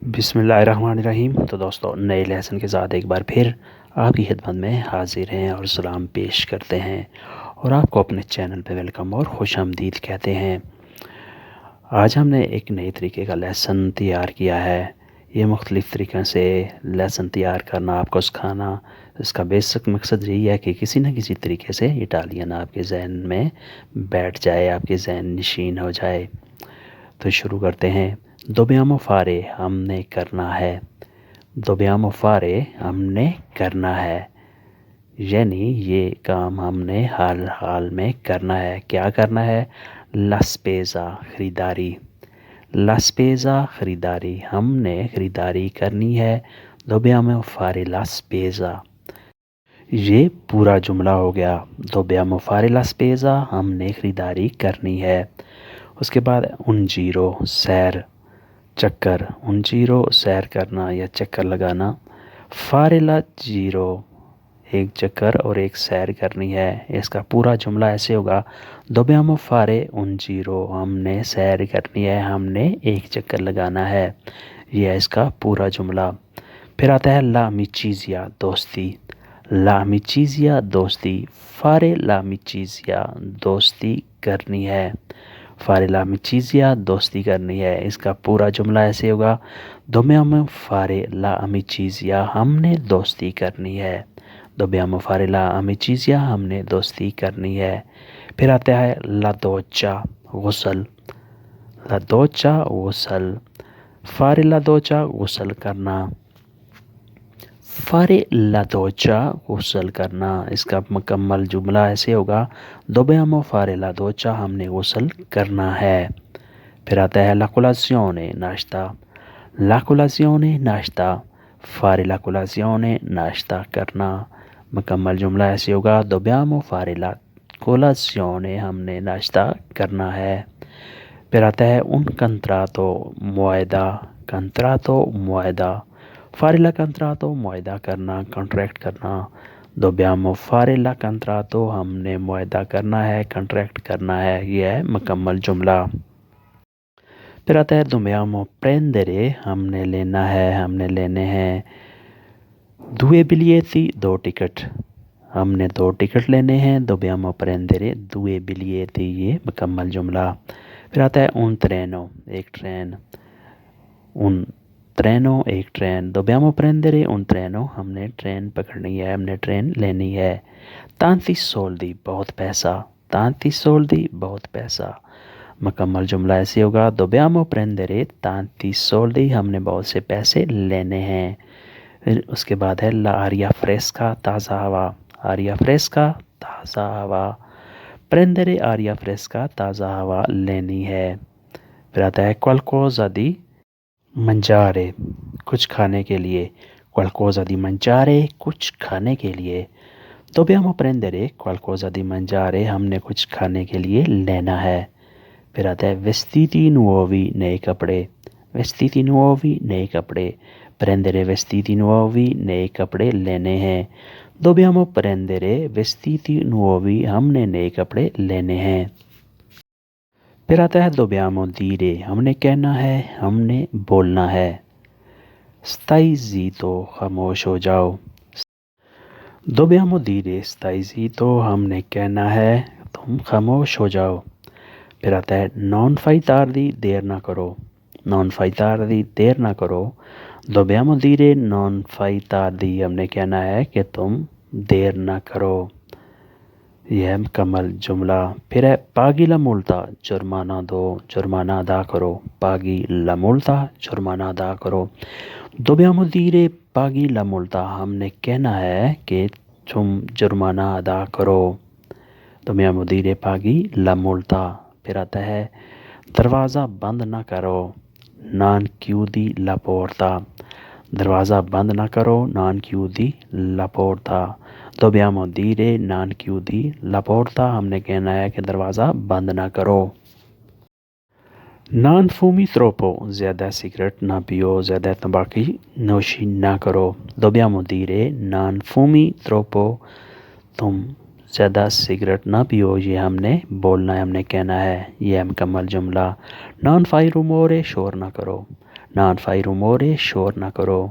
بسم اللہ الرحمن الرحیم۔ تو دوستو نئے لیسن کے ساتھ ایک بار پھر آپ کی خدمت میں حاضر ہیں اور سلام پیش کرتے ہیں اور آپ کو اپنے چینل پہ ویلکم اور خوش آمدید کہتے ہیں۔ آج ہم نے ایک نئے طریقے کا لیسن تیار کیا ہے۔ یہ مختلف طریقوں سے لیسن تیار کرنا، آپ کو سکھانا، اس کا بیسک مقصد یہی ہے کہ کسی نہ کسی طریقے سے اٹالین آپ کے ذہن میں بیٹھ جائے، آپ کے ذہن نشین ہو جائے۔ تو شروع کرتے ہیں۔ dobbiamo fare ہم نے کرنا ہے، dobbiamo fare ہم نے کرنا ہے، یعنی یہ کام ہم نے حال حال میں کرنا ہے۔ کیا کرنا ہے؟ la spesa خریداری، la spesa خریداری، ہم نے خریداری کرنی ہے، dobbiamo fare la spesa۔ یہ پورا جملہ ہو گیا، dobbiamo fare la spesa ہم نے خریداری کرنی ہے۔ اس کے بعد un giro سیر، چکر، un giro سیر کرنا یا چکر لگانا، fare la giro ایک چکر اور ایک سیر کرنی ہے۔ اس کا پورا جملہ ایسے ہوگا، dobbiamo fare un giro ہم نے سیر کرنی ہے، ہم نے ایک چکر لگانا ہے۔ یہ ہے اس کا پورا جملہ۔ پھر آتا ہے l'amicizia دوستی، l'amicizia دوستی، fare l'amicizia دوستی کرنی ہے، fare l'amicizia دوستی کرنی ہے۔ اس کا پورا جملہ ایسے ہوگا، dobbiamo fare l'amicizia ہم نے دوستی کرنی ہے، dobbiamo fare l'amicizia ہم نے دوستی کرنی ہے۔ پھر آتا ہے la doccia غسل، la doccia غسل، fare la doccia غسل کرنا، fare la doccia غسل کرنا۔ اس کا مکمل جملہ ایسے ہوگا، dobbiamo fare la doccia ہم نے غسل کرنا ہے۔ پھر آتا ہے la colazione ناشتہ، la colazione ناشتہ، fare la colazione ناشتہ کرنا۔ مکمل جملہ ایسے ہوگا، dobbiamo fare la colazione ہم نے ناشتہ کرنا ہے۔ پھر آتا ہے un contratto معاہدہ، contratto معاہدہ، fare la contratto معاہدہ کرنا، کانٹریکٹ کرنا، dobbiamo fare la contratto ہم نے معاہدہ کرنا ہے، کانٹریکٹ کرنا ہے۔ یہ ہے مکمل جملہ۔ پھر آتا ہے dobbiamo prendere ہم نے لینا ہے، ہم نے لینے ہیں، due biglietti دو ٹکٹ، ہم نے دو ٹکٹ لینے ہیں، dobbiamo prendere due biglietti یہ مکمل جملہ۔ پھر آتا ہے un treno ایک ٹرین، un treno ایک train, dobbiamo prendere un treno ہم نے ٹرین پکڑنی ہے، ہم نے ٹرین لینی ہے۔ tanti soldi بہت پیسہ، tanti soldi بہت پیسہ۔ مکمل جملہ ایسے ہوگا، dobbiamo prendere tanti soldi ہم نے بہت سے پیسے لینے ہیں۔ پھر اس کے بعد ہے l'aria fresca تازہ ہوا، aria fresca تازہ ہوا، prendere aria fresca تازہ ہوا لینی ہے۔ پھر آتا ہے qualcosa di mangiare کچھ کھانے کے لیے، qualcosa di mangiare کچھ کھانے کے لیے، dobbiamo prendere qualcosa di mangiare ہم نے کچھ کھانے کے لیے لینا ہے۔ پھر آتا ہے vestiti nuovi نئے کپڑے، vestiti nuovi نئے کپڑے، prendere vestiti nuovi نئے کپڑے لینے ہیں، dobbiamo prendere vestiti nuovi ہم نے نئے کپڑے لینے ہیں۔ پھر آتا ہے dobbiamo dire ہم نے کہنا ہے، ہم نے بولنا ہے، stai zitto خاموش ہو جاؤ، dobbiamo dire stai zitto ہم نے کہنا ہے تم خاموش ہو جاؤ۔ پھر آتا ہے non fai tardi دیر نہ کرو، non fai tardi دیر نہ کرو، dobbiamo dire non fai tardi ہم نے کہنا ہے کہ تم دیر نہ کرو۔ یہ ہے مکمل جملہ۔ پھر ہے paghi la multa جرمانہ دو، جرمانہ ادا کرو، paghi la multa جرمانہ ادا کرو، dobbiamo dire paghi la multa ہم نے کہنا ہے کہ تم جرمانہ ادا کرو، dobbiamo dire paghi la multa۔ پھر آتا ہے دروازہ بند نہ کرو، non chiudi la porta، دروازہ بند نہ کرو، non chiudi la porta، dobbiamo dire non chiudi la porta ہم نے کہنا ہے کہ دروازہ بند نہ کرو۔ non fumi troppo زیادہ سگریٹ نہ پیو، زیادہ تمباکو نوشی نہ کرو، dobbiamo dire non fumi troppo تم زیادہ سگریٹ نہ پیو، یہ ہم نے بولنا ہے، ہم نے کہنا ہے۔ یہ ہے مکمل جملہ۔ non fai rumore شور نہ کرو، نان فائی رومورے شور نہ کرو.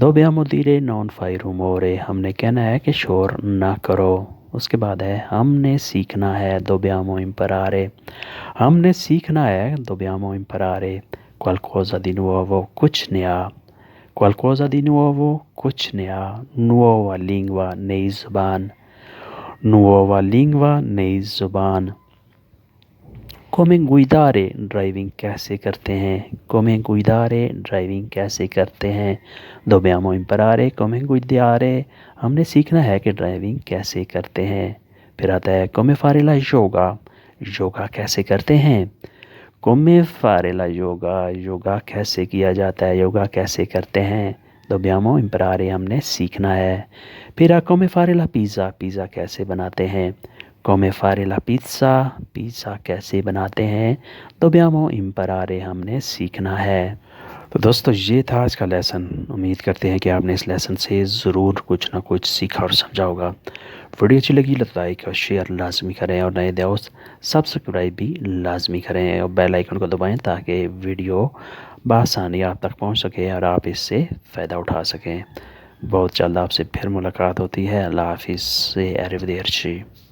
dobbiamo dire non fai rumore. ہم نے کہنا ہے کہ شور نہ کرو. اس کے بعد ہے ہم نے سیکھنا ہے. dobbiamo imparare. ہم نے سیکھنا ہے. dobbiamo imparare. qualcosa di nuovo. کچھ نیا. qualcosa di nuovo. کچھ نیا. nuova lingua نئی زبان. nuova lingua نئی زبان. come guidare ڈرائیونگ کیسے کرتے ہیں. come guidare ڈرائیونگ کیسے کرتے ہیں. dobbiamo imparare come guidare. ہم نے سیکھنا ہے کہ ڈرائیونگ کیسے کرتے ہیں. پھر آتا ہے come fare la yoga. Yoga کیسے کرتے ہیں. come fare la yoga. Yoga کیسے کیا جاتا ہے. یوگا کیسے کرتے ہیں. dobbiamo imparare. ہم نے سیکھنا ہے. پھر come fare la pizza. Pizza کیسے بناتے ہیں. come fare la pizza. Pizza کیسے بناتے ہیں. dobbiamo imparare. ہم نے سیکھنا ہے. تو دوستو یہ تھا آج کا لیسن. امید کرتے ہیں کہ آپ نے اس لیسن سے ضرور کچھ نہ کچھ سیکھا اور سمجھا ہوگا. ویڈیو اچھی لگی تو لائک اور شیئر لازمی کریں اور نئے دوست سبسکرائب بھی لازمی کریں اور بیل آئیکن کو دبائیں تاکہ ویڈیو بآسانی آپ تک پہنچ سکے اور آپ اس سے فائدہ اٹھا سکیں. بہت جلد آپ سے پھر ملاقات ہوتی ہے. اللہ حافظ سے arrivederci.